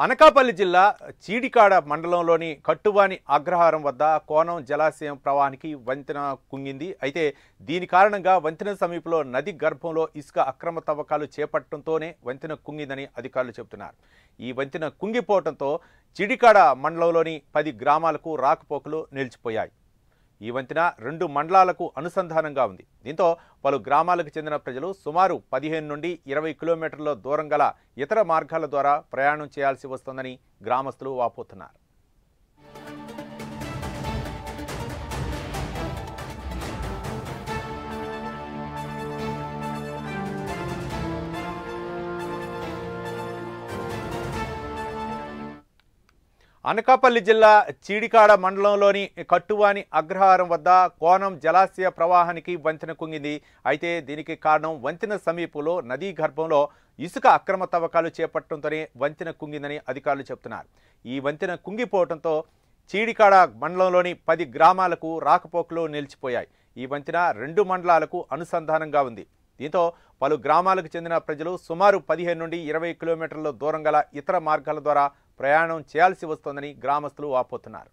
అనకాపల్లి జిల్లా చీడికాడ మండలంలోని కట్టువాని అగ్రహారం వద్ద కోనం జలాశయం ప్రవాహానికి వంతెన కుంగింది. అయితే దీని కారణంగా వంతెన సమీపంలో నది గర్భంలో ఇసుక అక్రమ తవ్వకాలు చేపట్టడంతోనే వంతెన కుంగిందని అధికారులు చెబుతున్నారు. ఈ వంతెన కుంగిపోవడంతో చీడికాడ మండలంలోని 10 గ్రామాలకు రాకపోకలు నిలిచిపోయాయి. ఈ వంతెన 2 మండలాలకు అనుసంధానంగా ఉంది. దీంతో పలు గ్రామాలకు చెందిన ప్రజలు సుమారు 15 నుండి 20 కిలోమీటర్ల దూరం గల ఇతర మార్గాల ద్వారా ప్రయాణం చేయాల్సి వస్తోందని గ్రామస్తులు వాపోతున్నారు. అనకాపల్లి జిల్లా చీడికాడ మండలంలోని కట్టువాని అగ్రహారం వద్ద కోనం జలాశయ ప్రవాహానికి వంతెన కుంగింది. అయితే దీనికి కారణం వంతెన సమీపంలో నదీ గర్భంలో ఇసుక అక్రమ తవ్వకాలు చేపట్టడంతోనే వంతెన కుంగిందని అధికారులు చెబుతున్నారు. ఈ వంతెన కుంగిపోవడంతో చీడికాడ మండలంలోని 10 గ్రామాలకు రాకపోకలు నిలిచిపోయాయి. ఈ వంతెన 2 మండలాలకు అనుసంధానంగా ఉంది. దీంతో పలు గ్రామాలకు చెందిన ప్రజలు సుమారు 15 నుండి 20 కిలోమీటర్ల దూరం గల ఇతర మార్గాల ద్వారా ప్రయాణం చేయాల్సి వస్తోందని గ్రామస్తులు వాపోతున్నారు.